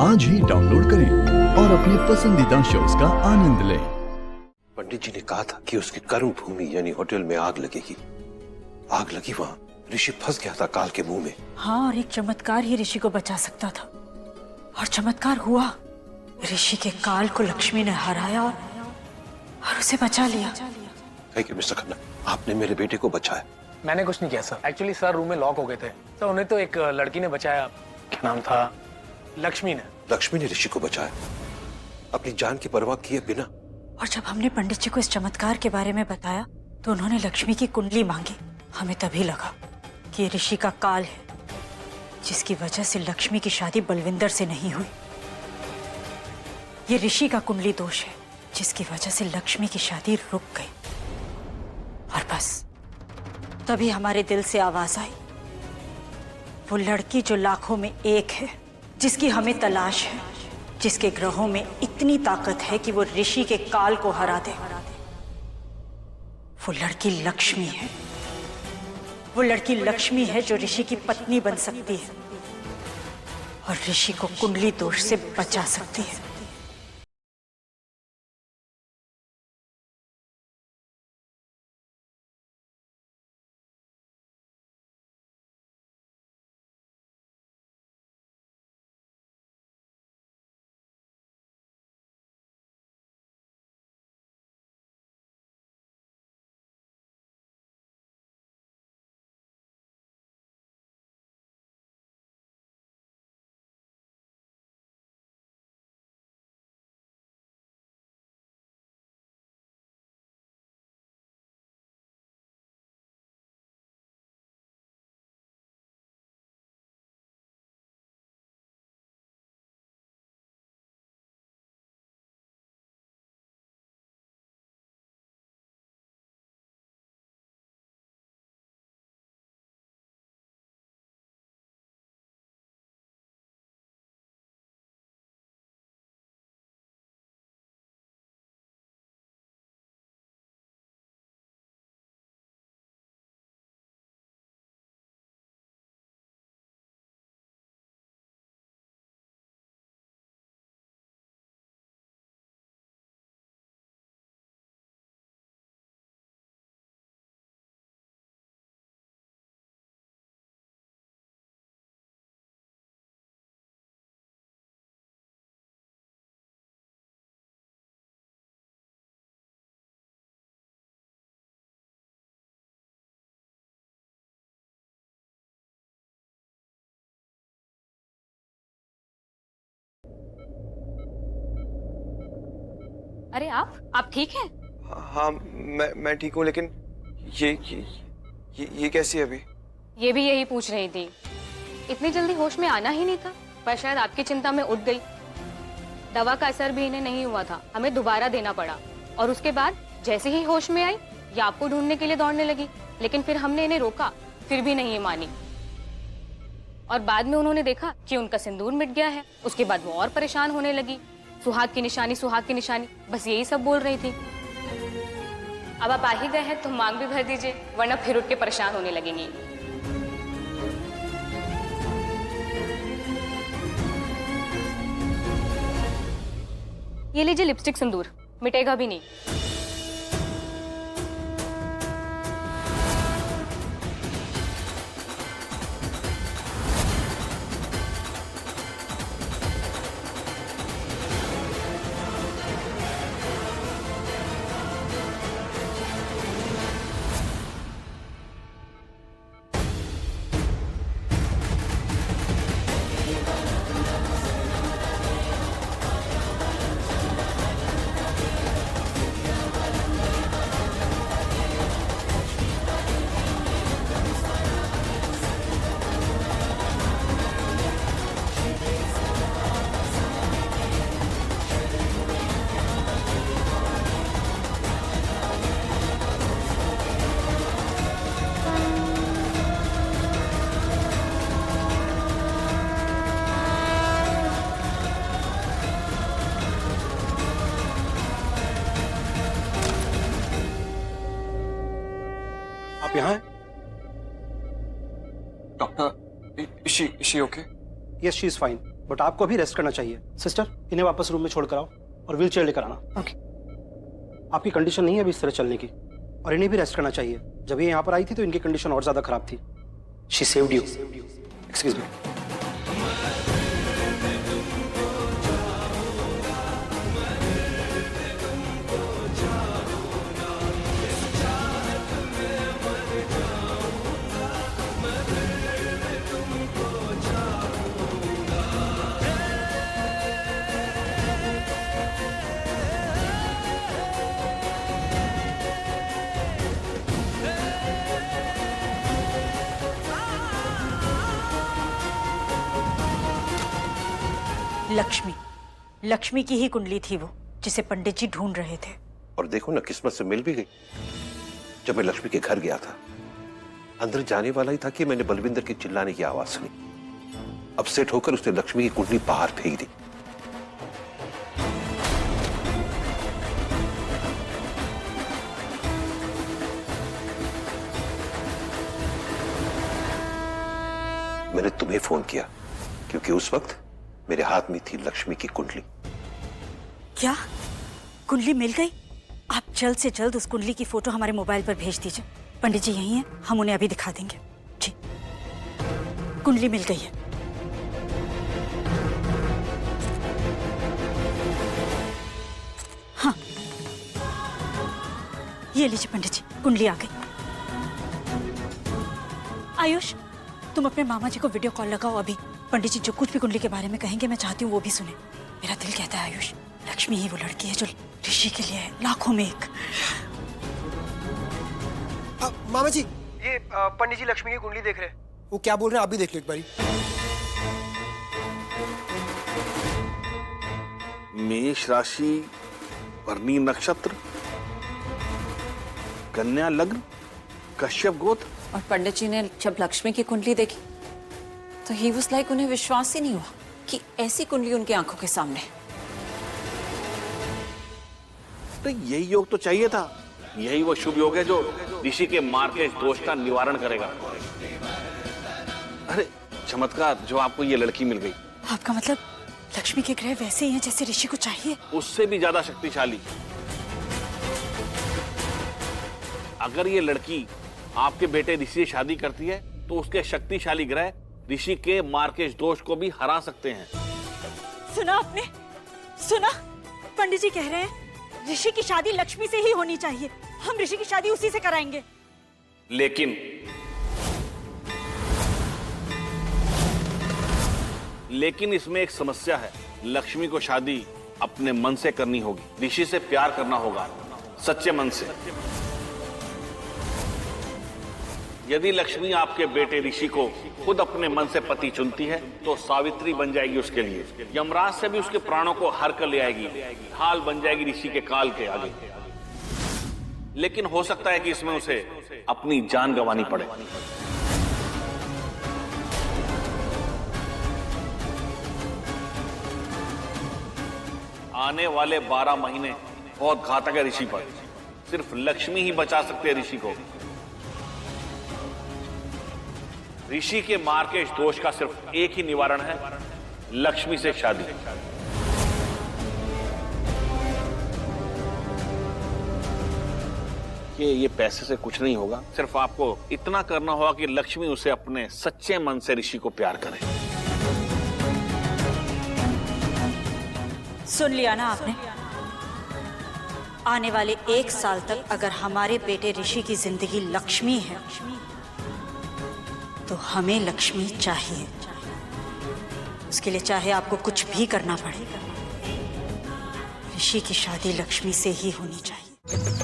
आज ही डाउनलोड करें और अपने पसंदीदा शोज का आनंद लें। पंडित जी ने कहा था कि उसकी कर्म भूमि यानी होटल में आग लगेगी। आग लगी वहां, ऋषि फंस गया था काल के मुंह में। हाँ, और एक चमत्कार ही ऋषि को बचा सकता था, और चमत्कार हुआ। ऋषि के काल को लक्ष्मी ने हराया और उसे बचा लिया। थैंक यू मिस्टर खन्ना, आपने मेरे बेटे को बचाया। मैंने कुछ नहीं किया सर। एक्चुअली सर रूम में लॉक हो गए थे, तो उन्हें तो एक लड़की ने बचाया। क्या नाम था? लक्ष्मी ने। लक्ष्मी ने ऋषि को बचाया, अपनी जान की परवाह किए बिना। और जब हमने पंडित जी को इस चमत्कार के बारे में बताया तो उन्होंने लक्ष्मी की कुंडली मांगी। हमें तभी लगा कि ये ऋषि का काल है, जिसकी वजह से लक्ष्मी की शादी बलविंदर से नहीं हुई। ये ऋषि का कुंडली दोष है, जिसकी वजह से लक्ष्मी की शादी रुक गई। और बस तभी हमारे दिल से आवाज आई, वो लड़की जो लाखों में एक है, जिसकी हमें तलाश है, जिसके ग्रहों में इतनी ताकत है कि वो ऋषि के काल को हरा दे। वो लड़की लक्ष्मी है। वो लड़की लक्ष्मी है जो ऋषि की पत्नी बन सकती है और ऋषि को कुंडली दोष से बचा सकती है। अरे आप ठीक हैं? हाँ, मैं ठीक हूँ, लेकिन ये कैसी है अभी? ये भी यही पूछ रही थी। इतनी जल्दी होश में आना ही नहीं था, पर शायद आपकी चिंता में उठ गई। दवा का असर भी इन्हें नहीं हुआ था, हमें दोबारा देना पड़ा। और उसके बाद जैसे ही होश में आई, ये आपको ढूंढने के लिए दौड़ने लगी। लेकिन फिर हमने इन्हें रोका, फिर भी नहीं मानी। और बाद में उन्होंने देखा कि उनका सिंदूर मिट गया है। उसके बाद वो और परेशान होने लगी। सुहाग की निशानी, सुहाग की निशानी, बस यही सब बोल रही थी। अब आप आ ही गए हैं तो मांग भी भर दीजिए, वरना फिर उठ के परेशान होने लगेंगी। ये लीजिए लिपस्टिक सिंदूर, मिटेगा भी नहीं। आप यहाँ हैं? Doctor, is she okay? Yes she is fine, but आपको अभी रेस्ट करना चाहिए। सिस्टर, इन्हें वापस रूम में छोड़ कर आओ और व्हील चेयर लेकर आना। ओके। आपकी कंडीशन नहीं है अभी इस तरह चलने की, और इन्हें भी रेस्ट करना चाहिए। जब ये यहाँ पर आई थी तो इनकी कंडीशन और ज्यादा खराब थी। She saved you. Excuse me. Lakshmi की ही कुंडली थी वो, जिसे पंडित जी ढूंढ रहे थे। और देखो ना, किस्मत से मिल भी गई। जब मैं लक्ष्मी के घर गया था, अंदर जाने वाला ही था कि मैंने बलविंदर की चिल्लाने की आवाज सुनी। अपसेट होकर उसने लक्ष्मी की कुंडली बाहर फेंक दी। मैंने तुम्हें फोन किया क्योंकि उस वक्त मेरे हाथ में थी लक्ष्मी की कुंडली। क्या कुंडली मिल गई? आप जल्द से जल्द उस कुंडली की फोटो हमारे मोबाइल पर भेज दीजिए। पंडित जी यहीं हैं, हम उन्हें अभी दिखा देंगे। जी, कुंडली मिल गई है। हाँ, ये लीजिए पंडित जी, कुंडली आ गई। आयुष, तुम अपने मामा जी को वीडियो कॉल लगाओ अभी। पंडित जी जो कुछ भी कुंडली के बारे में कहेंगे, मैं चाहती हूँ वो भी सुने। मेरा दिल कहता है आयुष, लक्ष्मी ही वो लड़की है जो ऋषि के लिए है, लाखों में एक। मामा जी, ये पंडित जी लक्ष्मी की कुंडली देख रहे हैं। वो क्या बोल रहे हैं आप भी देख लो एक बारी। मेष राशि, भरणी नक्षत्र, कन्या लग्न, कश्यप गोत्र। और पंडित जी ने जब लक्ष्मी की कुंडली देखी तो ही वाज लाइक, उन्हें विश्वास ही नहीं हुआ कि ऐसी कुंडली उनकी आंखों के सामने। तो यही योग तो चाहिए था। यही वो शुभ योग है जो ऋषि के मार्केश दोष का निवारण करेगा। अरे चमत्कार, जो आपको ये लड़की मिल गई। आपका मतलब लक्ष्मी के ग्रह वैसे ही हैं जैसे ऋषि को चाहिए? उससे भी ज्यादा शक्तिशाली। अगर ये लड़की आपके बेटे ऋषि से शादी करती है तो उसके शक्तिशाली ग्रह ऋषि के मार्केश दोष को भी हरा सकते हैं। सुना आपने? सुना? पंडित जी कह रहे हैं ऋषि की शादी लक्ष्मी से ही होनी चाहिए। हम ऋषि की शादी उसी से कराएंगे। लेकिन इसमें एक समस्या है। लक्ष्मी को शादी अपने मन से करनी होगी, ऋषि से प्यार करना होगा, सच्चे मन से। यदि लक्ष्मी आपके बेटे ऋषि को खुद अपने मन से पति चुनती है तो सावित्री बन जाएगी उसके लिए। यमराज से भी उसके प्राणों को हर कर ले आएगी, ढाल बन जाएगी ऋषि के काल के आगे। लेकिन हो सकता है कि इसमें उसे अपनी जान गंवानी पड़े। आने वाले 12 महीने बहुत घातक है ऋषि पर। सिर्फ लक्ष्मी ही बचा सकते हैं ऋषि को। ऋषि के मार्केश दोष का सिर्फ एक ही निवारण है, लक्ष्मी से शादी। ये पैसे से कुछ नहीं होगा। सिर्फ आपको इतना करना होगा कि लक्ष्मी उसे अपने सच्चे मन से ऋषि को प्यार करे। सुन लिया ना आपने? आने वाले 1 साल तक अगर हमारे बेटे ऋषि की जिंदगी लक्ष्मी है तो हमें लक्ष्मी चाहिए। उसके लिए चाहे आपको कुछ भी करना पड़े, ऋषि की शादी लक्ष्मी से ही होनी चाहिए।